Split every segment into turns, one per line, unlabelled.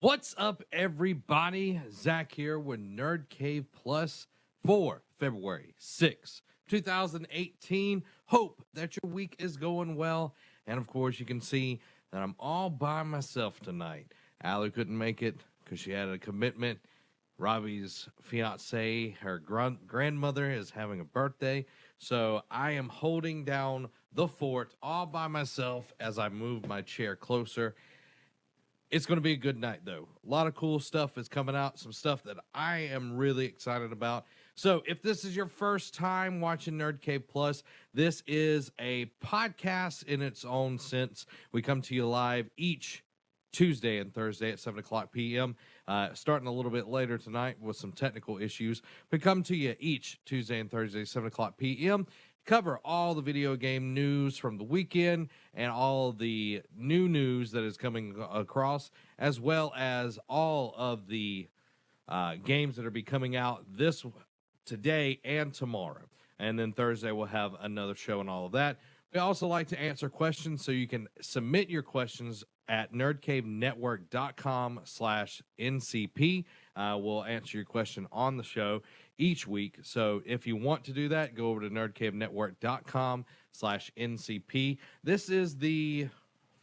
What's up, everybody? Zach here with Nerd Cave Plus for February 6th, 2018. Hope that your week is going well. And of course, you can see that I'm all by myself tonight. Allie couldn't make it because she had a commitment. Robbie's fiance, her grandmother, is having a birthday. So I am holding down the fort all by myself as I move my chair closer. It's going to be a good night, though. A lot of cool stuff is coming out, some stuff that I am really excited about. So if this is your first time watching Nerd Cave Plus, this is a podcast in its own sense. We come to you live each Tuesday and Thursday at 7 o'clock p.m., starting a little bit later tonight with some technical issues. We come to you each Tuesday and Thursday, 7 o'clock p.m., cover all the video game news from the weekend and all the new news that is coming across, as well as all of the games that are be coming out today and tomorrow. And then Thursday we'll have another show and all of that. We also like to answer questions, so you can submit your questions at nerdcavenetwork.com/NCP. We'll answer your question on the show each week. So if you want to do that, go over to nerdcavenetwork.com/NCP. This is the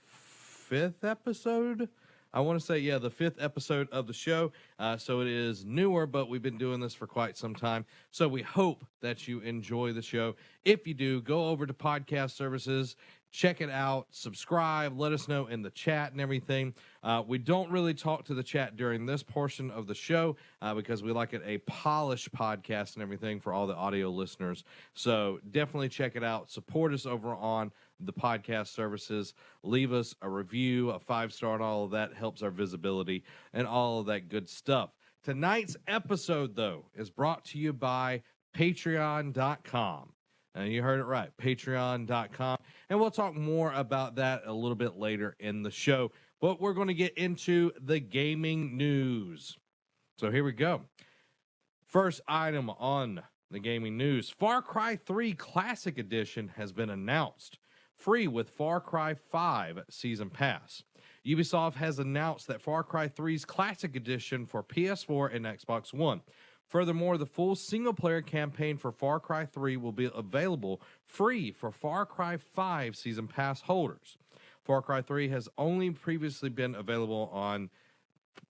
fifth episode. I want to say, the fifth episode of the show. So it is newer, but we've been doing this for quite some time. So we hope that you enjoy the show. If you do, go over to podcast services, check it out, subscribe, let us know in the chat and everything. We don't really talk to the chat during this portion of the show because we like it a polished podcast and everything for all the audio listeners. So definitely check it out. Support us over on the podcast services. Leave us a review, a 5-star, and all of that helps our visibility and all of that good stuff. Tonight's episode, though, is brought to you by Patreon.com. And you heard it right, Patreon.com. And we'll talk more about that a little bit later in the show. But we're going to get into the gaming news. So here we go. First item on the gaming news. Far Cry 3 Classic Edition has been announced, free with Far Cry 5 Season Pass. Ubisoft has announced that Far Cry 3's Classic Edition for PS4 and Xbox One. Furthermore, the full single-player campaign for Far Cry 3 will be available free for Far Cry 5 Season Pass holders. Far Cry 3 has only previously been available on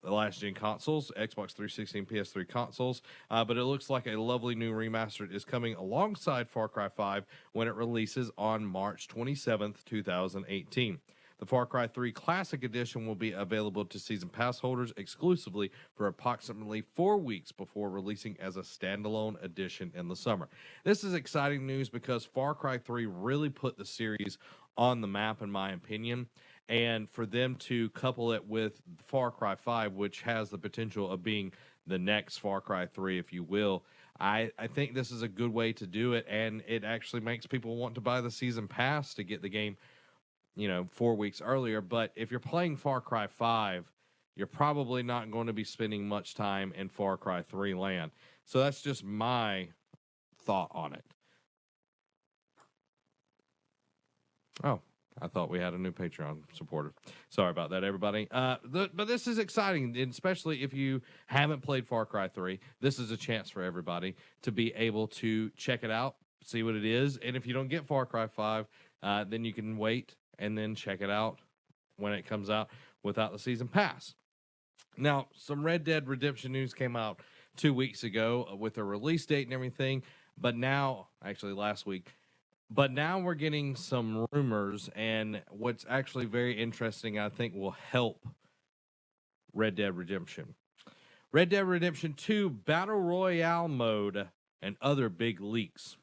the last-gen consoles, Xbox 360 and PS3 consoles, but it looks like a lovely new remaster is coming alongside Far Cry 5 when it releases on March 27th, 2018. The Far Cry 3 Classic Edition will be available to Season Pass holders exclusively for approximately 4 weeks before releasing as a standalone edition in the summer. This is exciting news because Far Cry 3 really put the series on the map, in my opinion, and for them to couple it with Far Cry 5, which has the potential of being the next Far Cry 3, if you will, I think this is a good way to do it, and it actually makes people want to buy the Season Pass to get the game 4 weeks earlier. But if you're playing Far Cry 5, you're probably not going to be spending much time in Far Cry 3 land. So that's just my thought on it. Oh, I thought we had a new Patreon supporter. Sorry about that, everybody. But this is exciting, especially if you haven't played Far Cry 3. This is a chance for everybody to be able to check it out, see what it is. And if you don't get Far Cry 5, then you can wait and then check it out when it comes out without the Season Pass. Now, some Red Dead Redemption news came out 2 weeks ago with a release date and everything, but now, actually last week, but now we're getting some rumors, and what's actually very interesting, I think will help Red Dead Redemption. Red Dead Redemption 2 Battle Royale mode and other big leaks.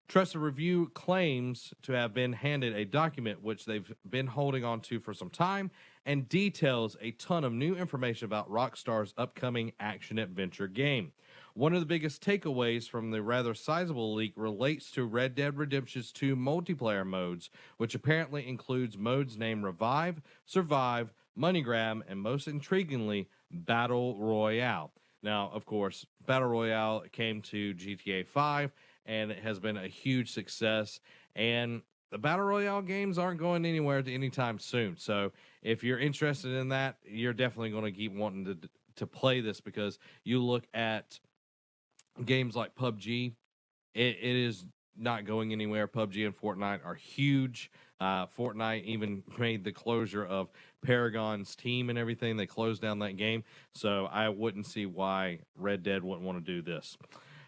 Trusted Review claims to have been handed a document which they've been holding on to for some time and details a ton of new information about Rockstar's upcoming action-adventure game. One of the biggest takeaways from the rather sizable leak relates to Red Dead Redemption 2 multiplayer modes, which apparently includes modes named Revive, Survive, Money Grab, and most intriguingly, Battle Royale. Now, of course, Battle Royale came to GTA 5, and it has been a huge success, and the Battle Royale games aren't going anywhere anytime soon. So if you're interested in that, you're definitely going to keep wanting to play this, because you look at games like PubG, it is not going anywhere. PUBG and Fortnite are huge. Fortnite even made the closure of Paragon's team and everything. They closed down that game. So I wouldn't see why Red Dead wouldn't want to do this.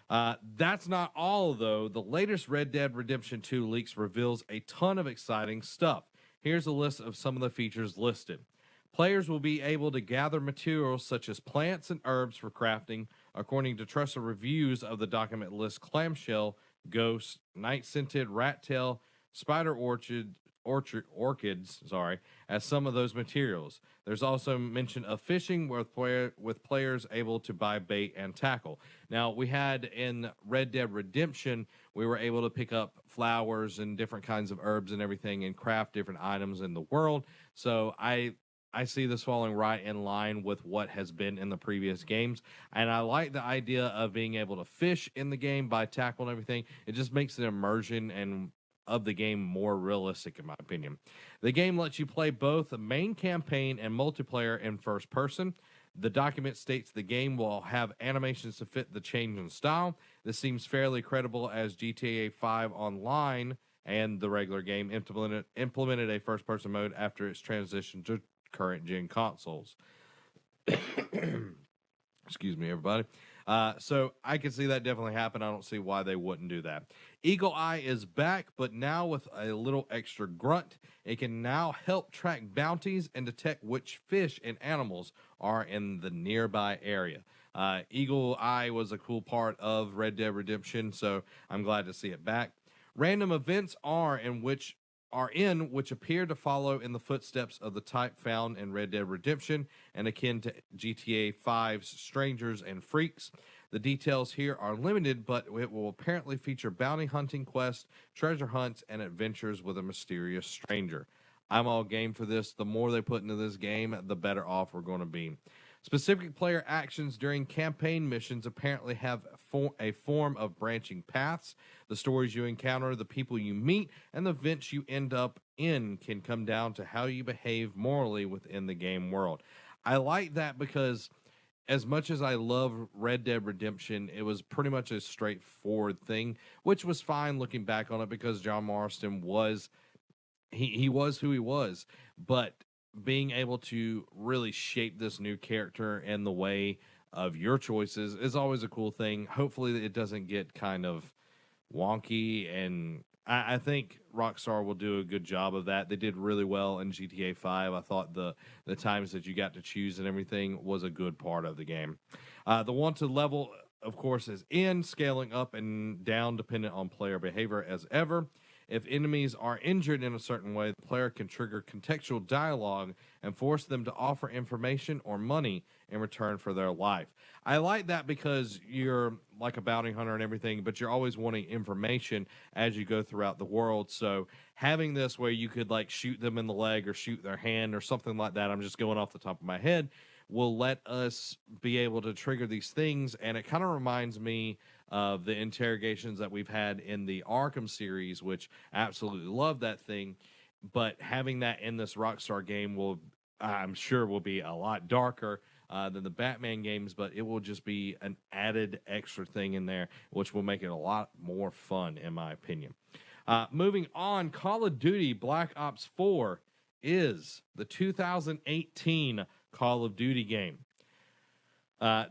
That's not all, though. The latest Red Dead Redemption 2 leaks reveals a ton of exciting stuff. Here's a list of some of the features listed. Players will be able to gather materials such as plants and herbs for crafting. According to trusted reviews of the document, list clamshell, ghost, night-scented, rat-tail, spider orchids, as some of those materials. There's also mention of fishing with players able to buy bait and tackle. Now, we had in Red Dead Redemption, we were able to pick up flowers and different kinds of herbs and everything and craft different items in the world. So I see this falling right in line with what has been in the previous games. And I like the idea of being able to fish in the game by tackle and everything. It just makes the immersion and of the game more realistic, in my opinion. The game lets you play both the main campaign and multiplayer in first person. The document states the game will have animations to fit the change in style. This seems fairly credible, as GTA 5 Online and the regular game implemented a first-person mode after its transition to current-gen consoles. Excuse me, everybody. So I can see that definitely happen. I don't see why they wouldn't do that. Eagle Eye is back, but now with a little extra grunt. It can now help track bounties and detect which fish and animals are in the nearby area. Eagle Eye was a cool part of Red Dead Redemption, so I'm glad to see it back. Random events are in which appear to follow in the footsteps of the type found in Red Dead Redemption and akin to GTA 5's Strangers and Freaks. The details here are limited, but it will apparently feature bounty hunting quests, treasure hunts, and adventures with a mysterious stranger. I'm all game for this. The more they put into this game, the better off we're going to be. Specific player actions during campaign missions apparently have a form of branching paths. The stories you encounter, the people you meet, and the events you end up in can come down to how you behave morally within the game world. I like that because as much as I love Red Dead Redemption, it was pretty much a straightforward thing, which was fine looking back on it because John Marston was he was who he was, but being able to really shape this new character in the way of your choices is always a cool thing. Hopefully it doesn't get kind of wonky, and I think Rockstar will do a good job of that. They did really well in GTA 5. I thought the times that you got to choose and everything was a good part of the game. The wanted level, of course, is scaling up and down dependent on player behavior as ever. If enemies are injured in a certain way, the player can trigger contextual dialogue and force them to offer information or money in return for their life. I like that because you're like a bounty hunter and everything, but you're always wanting information as you go throughout the world. So having this where you could like shoot them in the leg or shoot their hand or something like that, I'm just going off the top of my head, will let us be able to trigger these things. And it kind of reminds me of the interrogations that we've had in the Arkham series, which absolutely love that thing. But having that in this Rockstar game I'm sure will be a lot darker than the Batman games, but it will just be an added extra thing in there, which will make it a lot more fun, in my opinion. Moving on, Call of Duty Black Ops 4 is the 2018 Call of Duty game.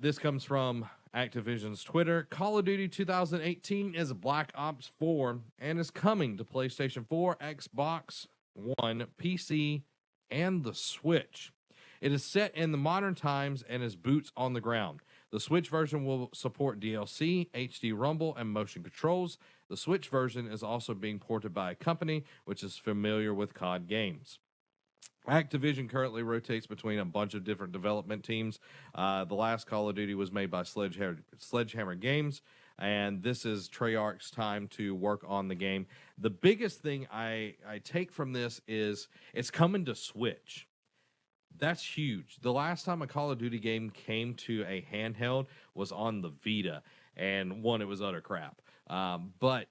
This comes from Activision's Twitter. Call of Duty 2018 is Black Ops 4 and is coming to PlayStation 4, Xbox One, PC, and the Switch. It is set in the modern times and is boots on the ground. The Switch version will support DLC, HD Rumble, and motion controls. The Switch version is also being ported by a company which is familiar with COD games. Activision currently rotates between a bunch of different development teams. The last Call of Duty was made by Sledgehammer Games, and this is Treyarch's time to work on the game. The biggest thing I take from this is it's coming to Switch. That's huge. The last time a Call of Duty game came to a handheld was on the Vita, and it was utter crap. But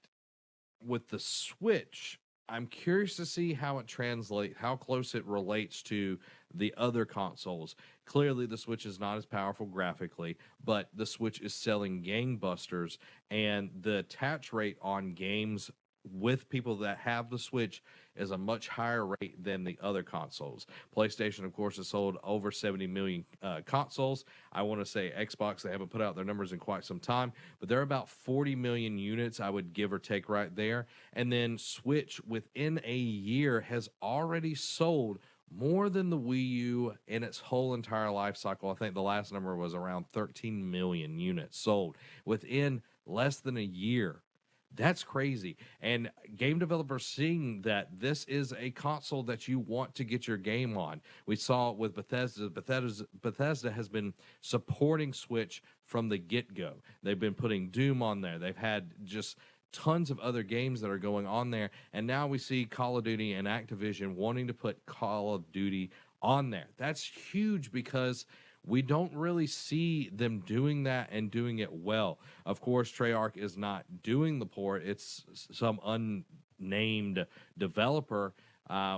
with the Switch, I'm curious to see how it translates, how close it relates to the other consoles. Clearly, the Switch is not as powerful graphically, but the Switch is selling gangbusters, and the attach rate on games with people that have the Switch is a much higher rate than the other consoles. PlayStation, of course, has sold over 70 million consoles. I want to say Xbox, they haven't put out their numbers in quite some time, but they're about 40 million units, I would give or take right there. And then Switch, within a year, has already sold more than the Wii U in its whole entire life cycle. I think the last number was around 13 million units sold within less than a year. That's crazy. And game developers seeing that this is a console that you want to get your game on. We saw it with Bethesda. Bethesda has been supporting Switch from the get-go. They've been putting Doom on there. They've had just tons of other games that are going on there. And now we see Call of Duty and Activision wanting to put Call of Duty on there. That's huge because we don't really see them doing that and doing it well. Of course, Treyarch is not doing the port. It's some unnamed developer,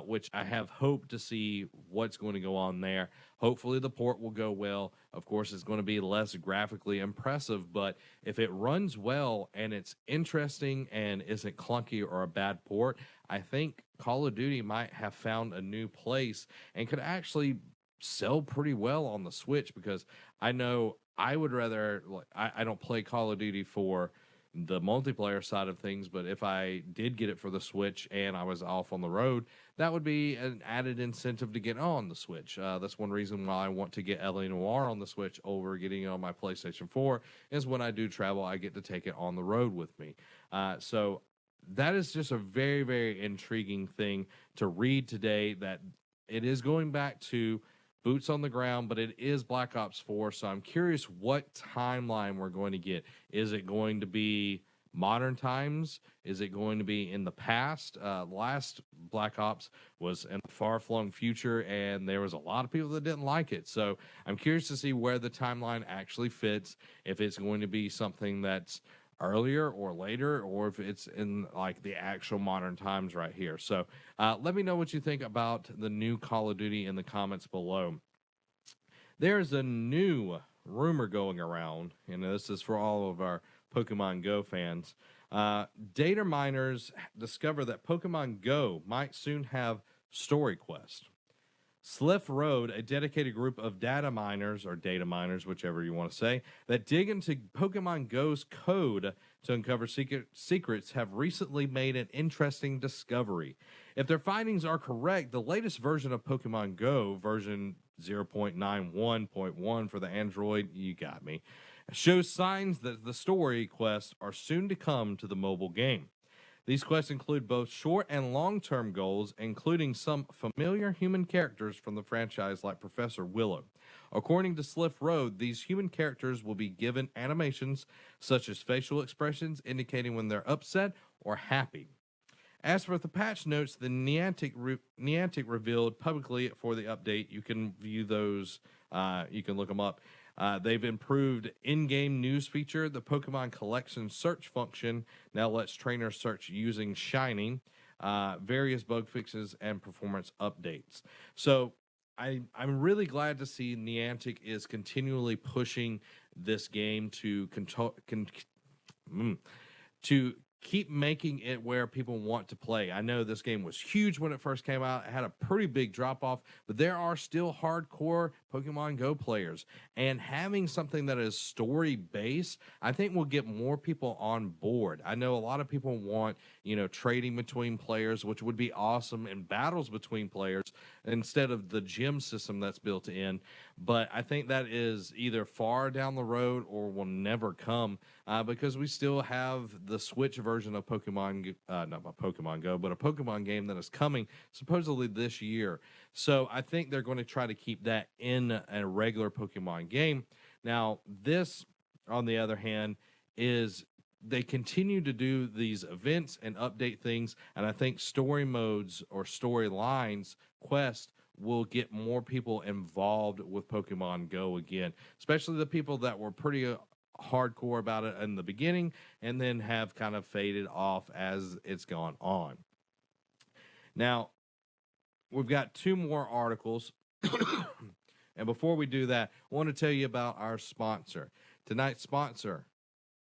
which I have hope to see what's going to go on there. Hopefully the port will go well. Of course, it's going to be less graphically impressive, but if it runs well and it's interesting and isn't clunky or a bad port, I think Call of Duty might have found a new place and could actually sell pretty well on the Switch, because I know I would rather, like, I don't play Call of Duty for the multiplayer side of things, but if I did get it for the Switch and I was off on the road, that would be an added incentive to get on the Switch. That's one reason why I want to get LA Noire on the Switch over getting it on my PlayStation 4, is when I do travel, I get to take it on the road with me. So that is just a very, very intriguing thing to read today, that it is going back to boots on the ground, but it is Black Ops 4, so I'm curious what timeline we're going to get. Is it going to be modern times? Is it going to be in the past? Last Black Ops was in the far-flung future, and there was a lot of people that didn't like it. So I'm curious to see where the timeline actually fits, if it's going to be something that's earlier or later, or if it's in like the actual modern times right here. So let me know what you think about the new Call of Duty in the comments below. There's a new rumor going around, and this is for all of our Pokemon Go fans. Data miners discover that Pokemon Go might soon have story quest. Sliff Road, a dedicated group of data miners, or data miners, whichever you want to say, that dig into Pokemon Go's code to uncover secrets, have recently made an interesting discovery. If their findings are correct, the latest version of Pokemon Go, version 0.91.1 for the Android, you got me, shows signs that the story quests are soon to come to the mobile game. These quests include both short and long-term goals, including some familiar human characters from the franchise like Professor Willow. According to Sliff Road, these human characters will be given animations such as facial expressions indicating when they're upset or happy. As for the patch notes, the Niantic revealed publicly for the update. You can view those, you can look them up. They've improved in-game news feature. The Pokemon Collection search function now lets trainers search using Shining, various bug fixes, and performance updates. So I'm really glad to see Niantic is continually pushing this game to keep making it where people want to play. I know this game was huge when it first came out. It had a pretty big drop-off, but there are still hardcore Pokemon Go players. And having something that is story-based, I think will get more people on board. I know a lot of people want, trading between players, which would be awesome, and battles between players instead of the gym system that's built in. But I think that is either far down the road or will never come, because we still have the Switch version of Pokemon, not Pokemon Go, but a Pokemon game that is coming supposedly this year. So I think they're going to try to keep that in a regular Pokemon game. Now, this, on the other hand, is they continue to do these events and update things, and I think story modes or storylines, quests, will get more people involved with Pokemon Go again, especially the people that were pretty hardcore about it in the beginning and then have kind of faded off as it's gone on. Now, we've got 2 more articles. And before we do that, I want to tell you about our sponsor. Tonight's sponsor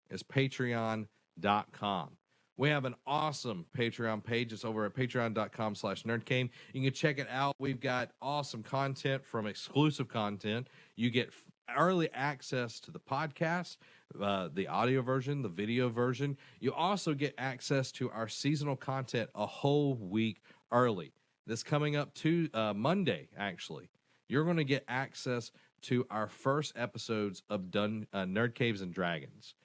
is Patreon.com. We have an awesome Patreon page. It's over at patreon.com/nerdcame. You can check it out. We've got awesome content from exclusive content. You get early access to the podcast, the audio version, the video version. You also get access to our seasonal content a whole week early. This coming up to Monday, actually. You're going to get access to our first episodes of Nerd Caves and Dragons.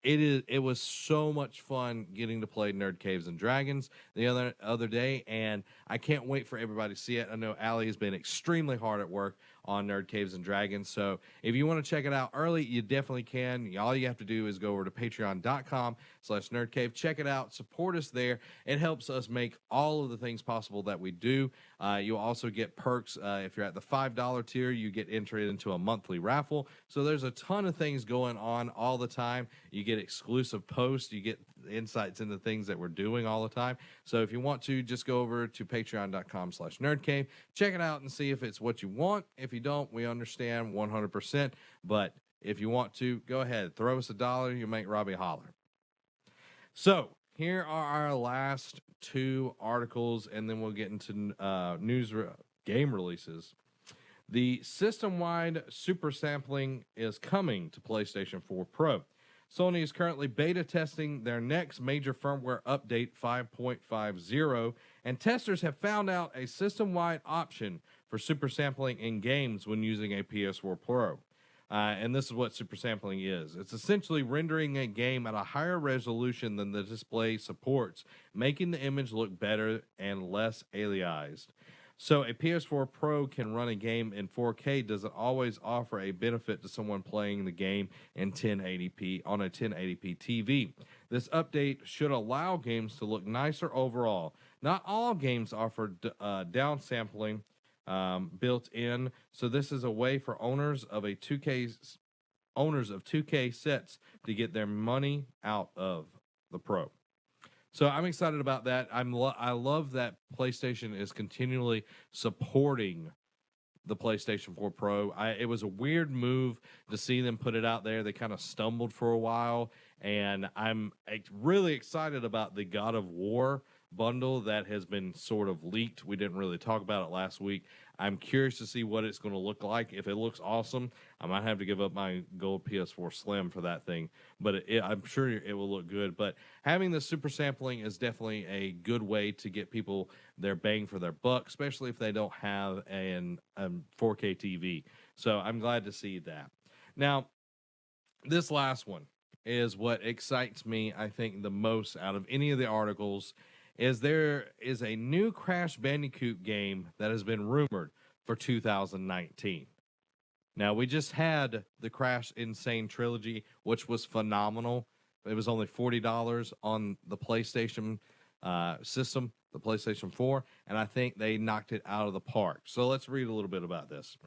It was so much fun getting to play Nerd Caves and Dragons the other day, and I can't wait for everybody to see it. I know Allie has been extremely hard at work on Nerd Caves and Dragons, so if you want to check it out early, you definitely can. All you have to do is go over to patreon.com/nerdcave, check it out, support us there. It helps us make all of the things possible that we do. You'll also get perks. If you're at the $5 tier, you get entered into a monthly raffle. So there's a ton of things going on all the time. You get exclusive posts. You get insights into things that we're doing all the time. So if you want to, just go over to patreon.com/nerdcave, check it out and see if it's what you want. If you don't, we understand 100%. But if you want to, go ahead, throw us $1. You make Robbie holler. So here are our last 2 articles, and then we'll get into game releases. The system-wide super sampling is coming to PlayStation 4 Pro. Sony is currently beta testing their next major firmware update, 5.50, and testers have found out a system-wide option for super sampling in games when using a PS4 Pro. And this is what super sampling is. It's essentially rendering a game at a higher resolution than the display supports, making the image look better and less aliased. So a PS4 Pro can run a game in 4K doesn't always offer a benefit to someone playing the game in 1080p on a 1080p TV. This update should allow games to look nicer overall. Not all games offer downsampling built in, so this is a way for owners of 2K sets to get their money out of the Pro. So I'm excited about that. I love that PlayStation is continually supporting the PlayStation 4 Pro. It was a weird move to see them put it out there. They kind of stumbled for a while, and I'm really excited about the God of War bundle that has been sort of leaked. We didn't really talk about it last week. I'm curious to see what it's going to look like. If it looks awesome, I might have to give up my gold PS4 Slim for that thing, but I'm sure it will look good. But having the super sampling is definitely a good way to get people their bang for their buck, especially if they don't have a 4K TV. So I'm glad to see that. Now, this last one is what excites me, I think, the most out of any of the articles. There is a new Crash Bandicoot game that has been rumored for 2019. Now, we just had the Crash Insane Trilogy, which was phenomenal. It was only $40 on the PlayStation system, the PlayStation 4, and I think they knocked it out of the park. So let's read a little bit about this.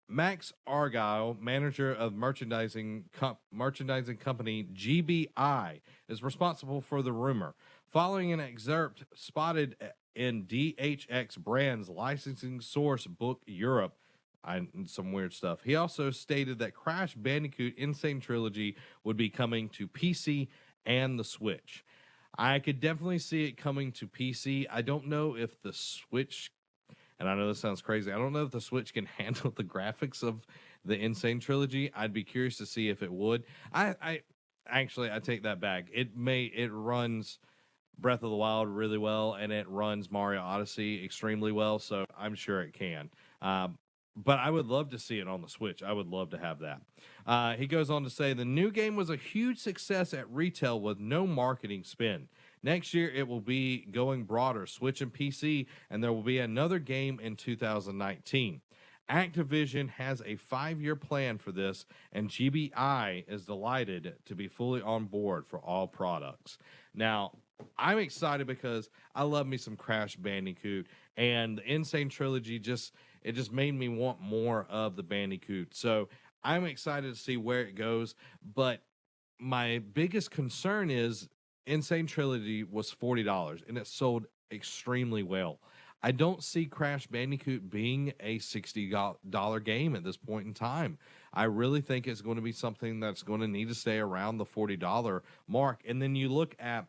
Max Argyle, manager of merchandising company GBI, is responsible for the rumor. Following an excerpt spotted in DHX Brands licensing source Book Europe, some weird stuff. He also stated that Crash Bandicoot Insane Trilogy would be coming to PC and the Switch. I could definitely see it coming to PC. I don't know if the Switch, and I know this sounds crazy, I don't know if the Switch can handle the graphics of the Insane Trilogy. I'd be curious to see if it would. I take that back. It runs Breath of the Wild really well, and it runs Mario Odyssey extremely well, so I'm sure it can. But I would love to see it on the Switch. I would love to have that. He goes on to say, the new game was a huge success at retail with no marketing spend. Next year, it will be going broader, Switch and PC, and there will be another game in 2019. Activision has a 5-year plan for this, and GBI is delighted to be fully on board for all products. Now, I'm excited because I love me some Crash Bandicoot, and the Insane Trilogy just made me want more of the Bandicoot. So I'm excited to see where it goes, but my biggest concern is Insane Trilogy was $40, and it sold extremely well. I don't see Crash Bandicoot being a $60 game at this point in time. I really think it's going to be something that's going to need to stay around the $40 mark. And then you look at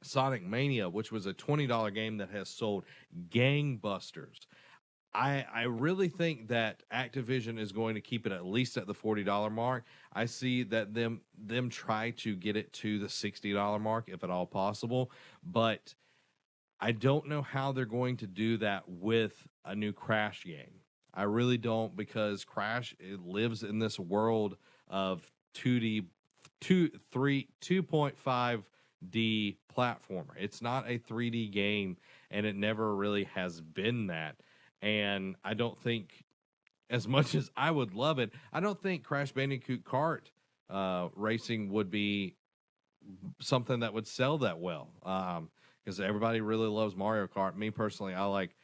Sonic Mania, which was a $20 game that has sold gangbusters. I really think that Activision is going to keep it at least at the $40 mark. I see that them try to get it to the $60 mark if at all possible, but I don't know how they're going to do that with a new Crash game. I really don't, because Crash, it lives in this world of 2.5D platformer. It's not a 3D game, and it never really has been that. And I don't think, as much as I would love it, I don't think Crash Bandicoot Kart racing would be something that would sell that well. Because everybody really loves Mario Kart. Me personally, I like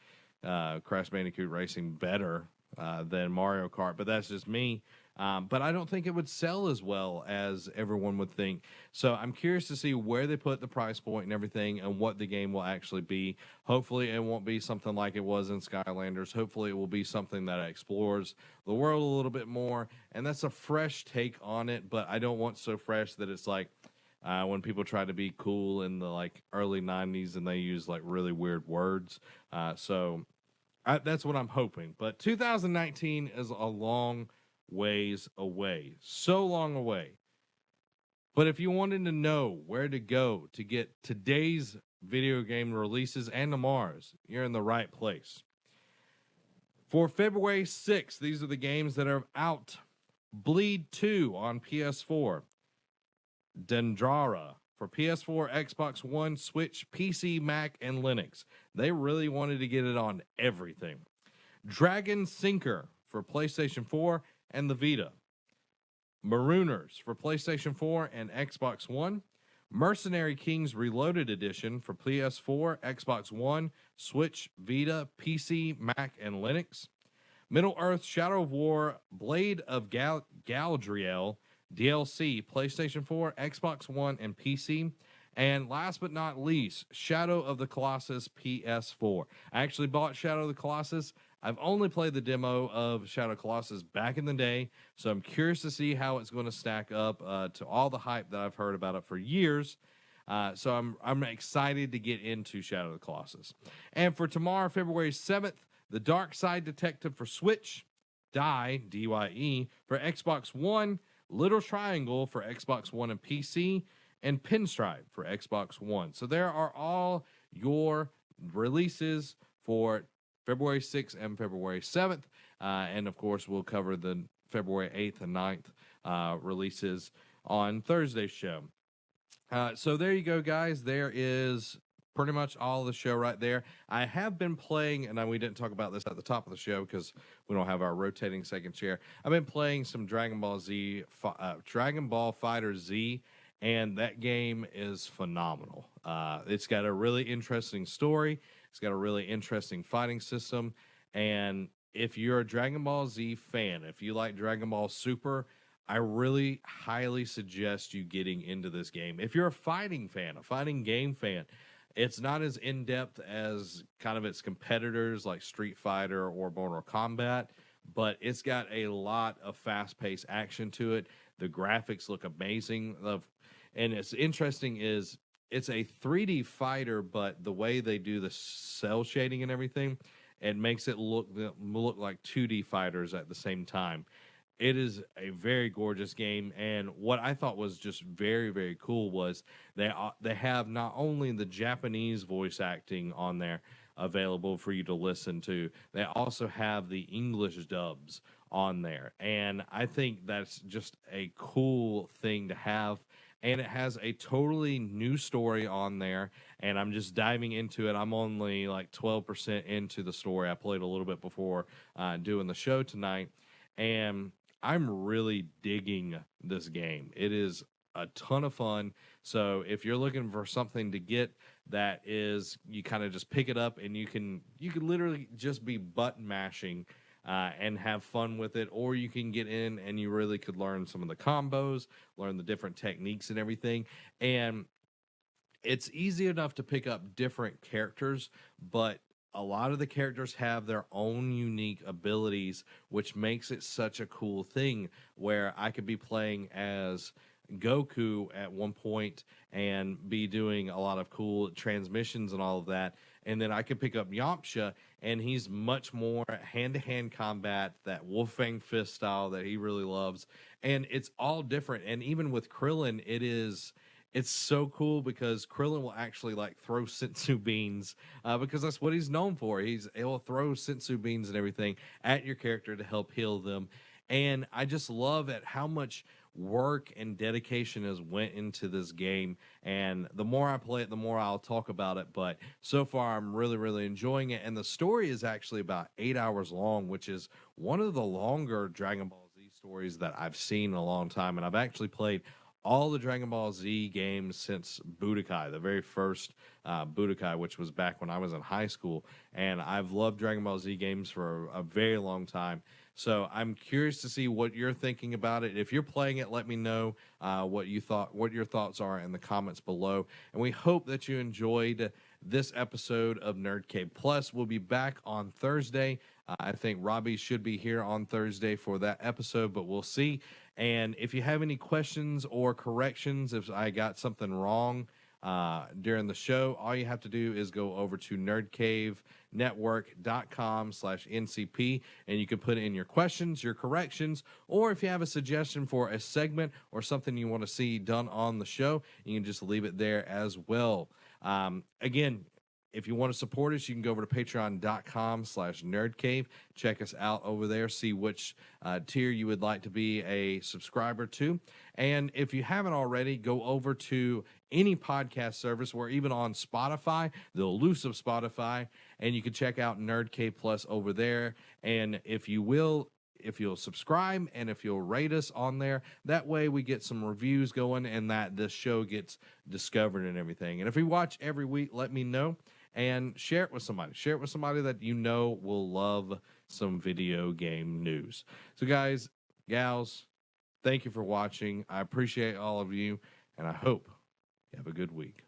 Crash Bandicoot Racing better than Mario Kart, but that's just me. But I don't think it would sell as well as everyone would think. So I'm curious to see where they put the price point and everything, and what the game will actually be. Hopefully it won't be something like it was in Skylanders. Hopefully it will be something that explores the world a little bit more, and that's a fresh take on it, but I don't want so fresh that it's like when people try to be cool in the like early 90s and they use like really weird words. That's what I'm hoping. But 2019 is a long ways away. So long away. But if you wanted to know where to go to get today's video game releases and tomorrow's, you're in the right place. For February 6th, these are the games that are out. Bleed 2 on PS4. Dendrara for PS4, Xbox One, Switch, PC, Mac, and Linux. They really wanted to get it on everything. Dragon Sinker for PlayStation 4 and the Vita. Marooners for PlayStation 4 and Xbox One. Mercenary Kings Reloaded Edition for PS4, Xbox One, Switch, Vita, PC, Mac, and Linux. Middle-earth Shadow of War Blade of Galadriel DLC, PlayStation 4, Xbox One, and PC. And last but not least, Shadow of the Colossus PS4. I actually bought Shadow of the Colossus. I've only played the demo of Shadow of the Colossus back in the day, so I'm curious to see how it's going to stack up to all the hype that I've heard about it for years. So I'm excited to get into Shadow of the Colossus. And for tomorrow, February 7th, The Dark Side Detective for Switch, DYE for Xbox One, Little Triangle for Xbox One and PC, and Pinstripe for Xbox One. So there are all your releases for February 6th and February 7th. And of course, we'll cover the February 8th and 9th releases on Thursday's show. So there you go, guys. There is pretty much all the show right there. I have been playing, and we didn't talk about this at the top of the show because we don't have our rotating second chair. I've been playing some Dragon Ball Fighter Z, and that game is phenomenal. It's got a really interesting story. It's got a really interesting fighting system. And if you're a Dragon Ball Z fan, if you like Dragon Ball Super, I really highly suggest you getting into this game. If you're a fighting fan, a fighting game fan, it's not as in-depth as kind of its competitors like Street Fighter or Mortal Kombat, but it's got a lot of fast-paced action to it. The graphics look amazing. And it's interesting is it's a 3D fighter, but the way they do the cell shading and everything, it makes it look like 2D fighters at the same time. It is a very gorgeous game, and what I thought was just very, very cool was they have not only the Japanese voice acting on there available for you to listen to, they also have the English dubs on there, and I think that's just a cool thing to have. And it has a totally new story on there, and I'm just diving into it. I'm only like 12% into the story. I played a little bit before doing the show tonight, and I'm really digging this game. It is a ton of fun. So if you're looking for something to get that is, you kind of just pick it up and you can literally just be button mashing and have fun with it, or you can get in and you really could learn some of the combos, learn the different techniques and everything. And it's easy enough to pick up different characters, but a lot of the characters have their own unique abilities, which makes it such a cool thing where I could be playing as Goku at one point and be doing a lot of cool transmissions and all of that. And then I could pick up Yamcha, and he's much more hand-to-hand combat, that Wolfang Fist style that he really loves. And it's all different. And even with Krillin, it's so cool because Krillin will actually like throw sensu beans because that's what he's known for. He'll throw sensu beans and everything at your character to help heal them. And I just love at how much work and dedication has went into this game. And the more I play it, the more I'll talk about it. But so far, I'm really, really enjoying it. And the story is actually about 8 hours long, which is one of the longer Dragon Ball Z stories that I've seen in a long time. And I've actually played all the Dragon Ball Z games since Budokai, the very first Budokai, which was back when I was in high school. And I've loved Dragon Ball Z games for a very long time. So I'm curious to see what you're thinking about it. If you're playing it, let me know what your thoughts are in the comments below. And we hope that you enjoyed this episode of Nerd Cave Plus. We'll be back on Thursday. I think Robbie should be here on Thursday for that episode, but we'll see. And if you have any questions or corrections, if I got something wrong during the show, all you have to do is go over to nerdcavenetwork.com/NCP, and you can put in your questions, your corrections, or if you have a suggestion for a segment or something you want to see done on the show, you can just leave it there as well. Again, if you want to support us, you can go over to patreon.com/nerdcave. Check us out over there. See which tier you would like to be a subscriber to. And if you haven't already, go over to any podcast service. We're even on Spotify, the elusive Spotify, and you can check out Nerd Cave Plus over there. And if you'll subscribe and if you'll rate us on there, that way we get some reviews going and that this show gets discovered and everything. And if you watch every week, let me know. And share it with somebody. Share it with somebody that you know will love some video game news. So, guys, gals, thank you for watching. I appreciate all of you, and I hope you have a good week.